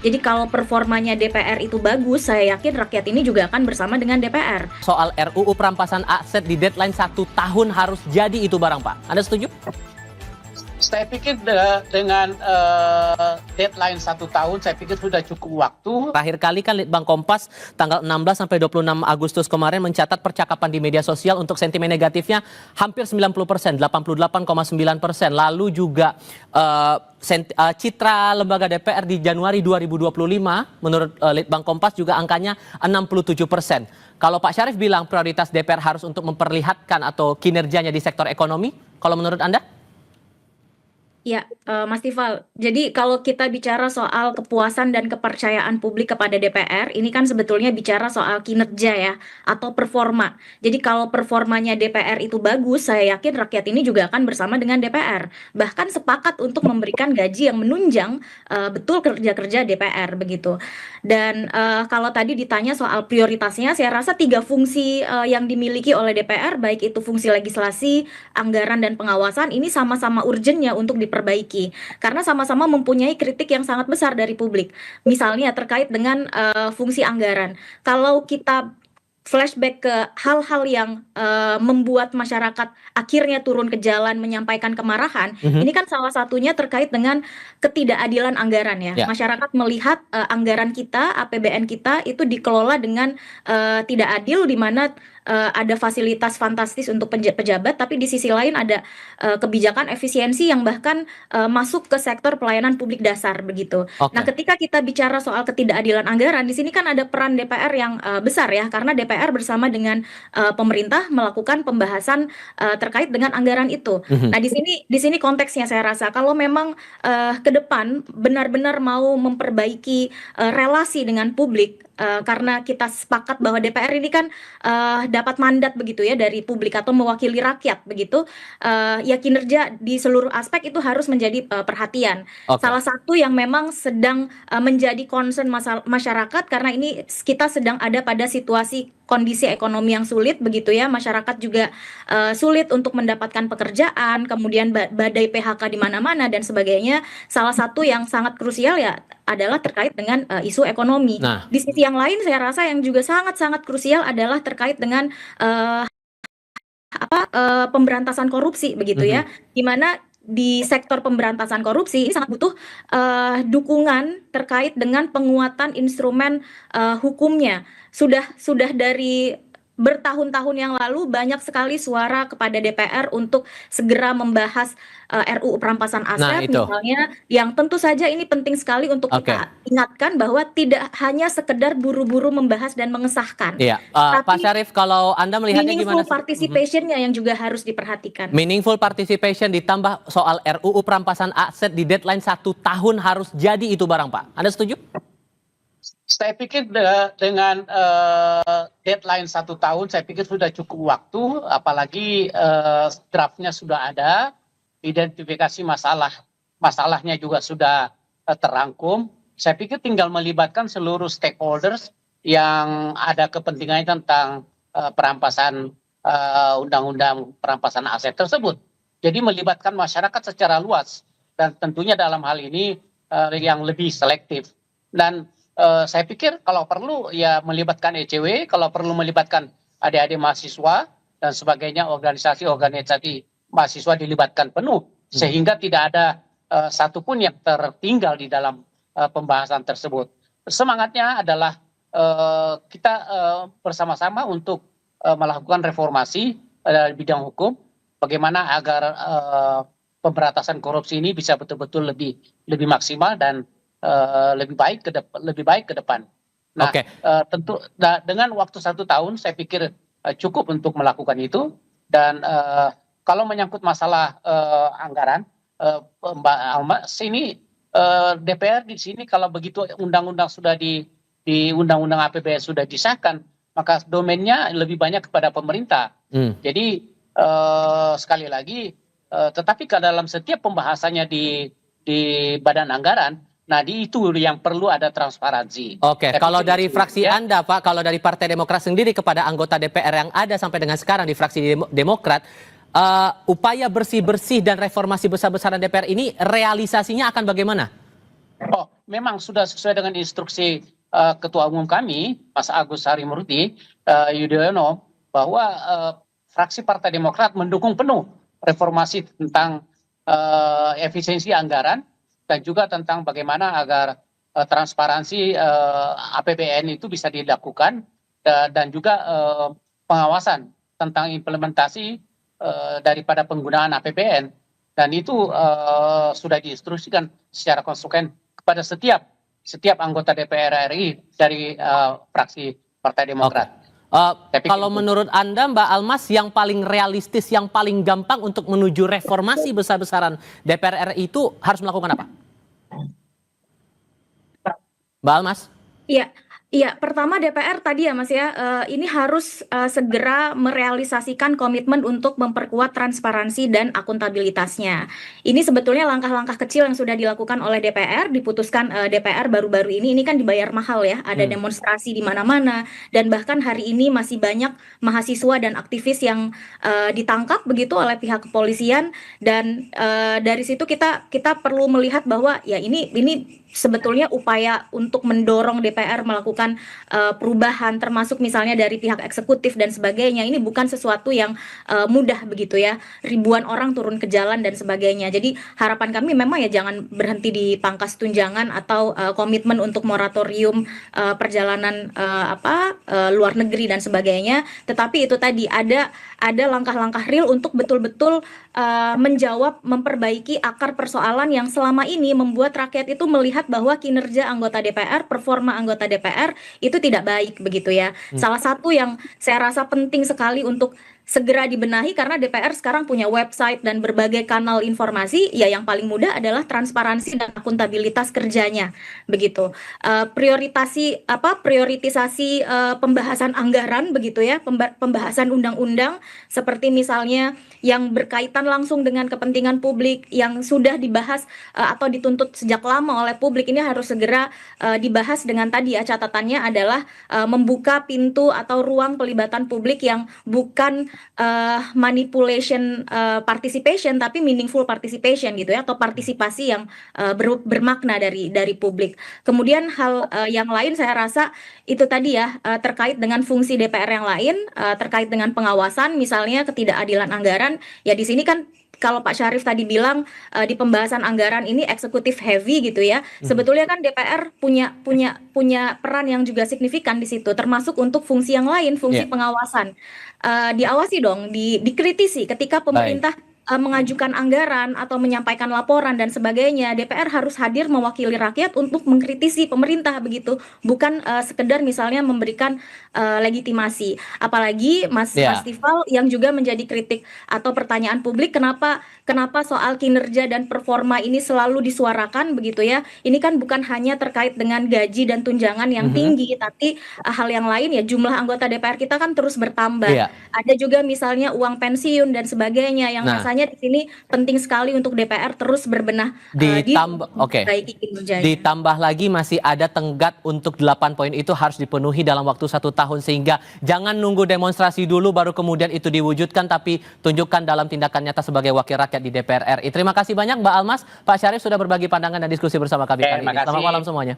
Jadi kalau performanya DPR itu bagus, saya yakin rakyat ini juga akan bersama dengan DPR. Soal RUU perampasan aset di deadline 1 tahun harus jadi itu barang Pak. Anda setuju? Saya pikir dengan deadline 1 tahun, saya pikir sudah cukup waktu. Terakhir kali kan Litbang Kompas tanggal 16 sampai 26 Agustus kemarin mencatat percakapan di media sosial untuk sentimen negatifnya hampir 90%, 88,9%. Lalu juga citra lembaga DPR di Januari 2025 menurut Litbang Kompas juga angkanya 67%. Kalau Pak Syarif bilang prioritas DPR harus untuk memperlihatkan atau kinerjanya di sektor ekonomi, kalau menurut Anda? Ya, Mas Tifal. Jadi kalau kita bicara soal kepuasan dan kepercayaan publik kepada DPR, ini kan sebetulnya bicara soal kinerja ya, atau performa. Jadi kalau performanya DPR itu bagus, saya yakin rakyat ini juga akan bersama dengan DPR. Bahkan sepakat untuk memberikan gaji yang menunjang betul kerja-kerja DPR begitu. Dan kalau tadi ditanya soal prioritasnya, saya rasa 3 fungsi yang dimiliki oleh DPR, baik itu fungsi legislasi, anggaran, dan pengawasan, ini sama-sama urgennya untuk diperbaiki karena sama-sama mempunyai kritik yang sangat besar dari publik. Misalnya terkait dengan fungsi anggaran. Kalau kita flashback ke hal-hal yang membuat masyarakat akhirnya turun ke jalan menyampaikan kemarahan, ini kan salah satunya terkait dengan ketidakadilan anggaran ya. Ya. Masyarakat melihat anggaran kita, APBN kita itu dikelola dengan tidak adil, di mana ada fasilitas fantastis untuk pejabat, tapi di sisi lain ada kebijakan efisiensi yang bahkan masuk ke sektor pelayanan publik dasar begitu. Oke. Nah, ketika kita bicara soal ketidakadilan anggaran, di sini kan ada peran DPR yang besar ya, karena DPR bersama dengan pemerintah melakukan pembahasan terkait dengan anggaran itu. Nah, di sini konteksnya saya rasa kalau memang ke depan benar-benar mau memperbaiki relasi dengan publik, karena kita sepakat bahwa DPR ini kan dapat mandat begitu ya dari publik atau mewakili rakyat begitu, ya kinerja di seluruh aspek itu harus menjadi perhatian. Oke. Salah satu yang memang sedang menjadi concern masyarakat karena ini kita sedang ada pada situasi kondisi ekonomi yang sulit begitu ya, masyarakat juga sulit untuk mendapatkan pekerjaan, kemudian badai PHK di mana-mana dan sebagainya. Salah satu yang sangat krusial ya adalah terkait dengan isu ekonomi. Nah. Di sisi yang lain saya rasa yang juga sangat-sangat krusial adalah terkait dengan pemberantasan korupsi begitu ya, di mana di sektor pemberantasan korupsi ini sangat butuh dukungan terkait dengan penguatan instrumen hukumnya. Sudah dari bertahun-tahun yang lalu banyak sekali suara kepada DPR untuk segera membahas RUU perampasan aset itu. misalnya, yang tentu saja ini penting sekali untuk kita ingatkan bahwa tidak hanya sekedar buru-buru membahas dan mengesahkan. Iya, Pak Tapi Syarif, kalau Anda melihatnya gimana? meaningful participation-nya yang juga harus diperhatikan. Meaningful participation ditambah soal RUU perampasan aset di deadline 1 tahun harus jadi itu barang Pak. Anda setuju? Saya pikir dengan deadline 1 tahun, saya pikir sudah cukup waktu, apalagi draftnya sudah ada, identifikasi masalahnya juga sudah terangkum. Saya pikir tinggal melibatkan seluruh stakeholders yang ada kepentingannya tentang perampasan undang-undang perampasan aset tersebut. Jadi melibatkan masyarakat secara luas dan tentunya dalam hal ini yang lebih selektif. Dan saya pikir kalau perlu ya melibatkan ECW, kalau perlu melibatkan adik-adik mahasiswa dan sebagainya, organisasi mahasiswa dilibatkan penuh sehingga tidak ada satupun yang tertinggal di dalam pembahasan tersebut. Semangatnya adalah kita bersama-sama untuk melakukan reformasi di bidang hukum, bagaimana agar pemberantasan korupsi ini bisa betul-betul lebih maksimal dan lebih baik ke depan. Nah, tentu dengan waktu 1 tahun saya pikir cukup untuk melakukan itu. Dan kalau menyangkut masalah anggaran, Mbak Alma, sini DPR di sini kalau begitu undang-undang sudah di undang-undang APBN sudah disahkan, maka domainnya lebih banyak kepada pemerintah. Jadi sekali lagi, tetapi ke dalam setiap pembahasannya di badan anggaran, nah itu yang perlu ada transparansi. Oke, kalau dari fraksi Anda Pak, kalau dari Partai Demokrat sendiri kepada anggota DPR yang ada sampai dengan sekarang di fraksi Demokrat, upaya bersih-bersih dan reformasi besar-besaran DPR ini realisasinya akan bagaimana? Oh, memang sudah sesuai dengan instruksi Ketua Umum kami, Mas Agus Harimurti Yudhoyono, bahwa fraksi Partai Demokrat mendukung penuh reformasi tentang efisiensi anggaran dan juga tentang bagaimana agar transparansi APBN itu bisa dilakukan dan juga pengawasan tentang implementasi daripada penggunaan APBN. Dan itu sudah diinstruksikan secara konsekuen kepada setiap anggota DPR RI dari fraksi Partai Demokrat. Kalau menurut Anda, Mbak Almas, yang paling realistis, yang paling gampang untuk menuju reformasi besar-besaran DPR RI itu harus melakukan apa? Mbak Almas? Iya, iya. Pertama DPR tadi ya Mas ya, ini harus segera merealisasikan komitmen untuk memperkuat transparansi dan akuntabilitasnya. Ini sebetulnya langkah-langkah kecil yang sudah dilakukan oleh DPR, diputuskan DPR baru-baru ini kan dibayar mahal ya, ada demonstrasi di mana-mana, dan bahkan hari ini masih banyak mahasiswa dan aktivis yang ditangkap begitu oleh pihak kepolisian, dan dari situ kita perlu melihat bahwa ya ini sebetulnya upaya untuk mendorong DPR melakukan perubahan, termasuk misalnya dari pihak eksekutif dan sebagainya. Ini bukan sesuatu yang mudah begitu ya. Ribuan orang turun ke jalan dan sebagainya. Jadi harapan kami memang ya jangan berhenti di pangkas tunjangan atau komitmen untuk moratorium perjalanan luar negeri dan sebagainya. Tetapi itu tadi ada langkah-langkah real untuk betul-betul menjawab, memperbaiki akar persoalan yang selama ini membuat rakyat itu melihat bahwa kinerja anggota DPR, performa anggota DPR itu tidak baik begitu ya. Salah satu yang saya rasa penting sekali untuk segera dibenahi, karena DPR sekarang punya website dan berbagai kanal informasi, ya yang paling mudah adalah transparansi dan akuntabilitas kerjanya begitu. Prioritisasi pembahasan anggaran begitu ya, pembahasan undang-undang seperti misalnya yang berkaitan langsung dengan kepentingan publik yang sudah dibahas atau dituntut sejak lama oleh publik, ini harus segera dibahas dengan tadi ya, catatannya adalah membuka pintu atau ruang pelibatan publik yang bukan manipulation participation tapi meaningful participation gitu ya, atau partisipasi yang bermakna dari publik. Kemudian hal yang lain saya rasa itu tadi ya, terkait dengan fungsi DPR yang lain, terkait dengan pengawasan misalnya ketidakadilan anggaran. Ya di sini kan kalau Pak Syarif tadi bilang di pembahasan anggaran ini eksekutif heavy gitu ya. Sebetulnya kan DPR punya peran yang juga signifikan di situ, termasuk untuk fungsi yang lain, fungsi pengawasan. Diawasi dong, dikritisi ketika pemerintah mengajukan anggaran atau menyampaikan laporan dan sebagainya. DPR harus hadir mewakili rakyat untuk mengkritisi pemerintah begitu, bukan sekedar misalnya memberikan legitimasi. Apalagi Mas Tifal yang juga menjadi kritik atau pertanyaan publik, kenapa soal kinerja dan performa ini selalu disuarakan begitu ya. Ini kan bukan hanya terkait dengan gaji dan tunjangan yang tinggi, tapi hal yang lain ya, jumlah anggota DPR kita kan terus bertambah. Ada juga misalnya uang pensiun dan sebagainya yang rasanya di sini penting sekali untuk DPR terus berbenah ditambah lagi masih ada tenggat untuk 8 poin itu harus dipenuhi dalam waktu 1 tahun, sehingga jangan nunggu demonstrasi dulu baru kemudian itu diwujudkan, tapi tunjukkan dalam tindakan nyata sebagai wakil rakyat di DPR RI. Terima kasih banyak Mbak Almas, Pak Syarif sudah berbagi pandangan dan diskusi bersama kami kali ini. Selamat malam semuanya.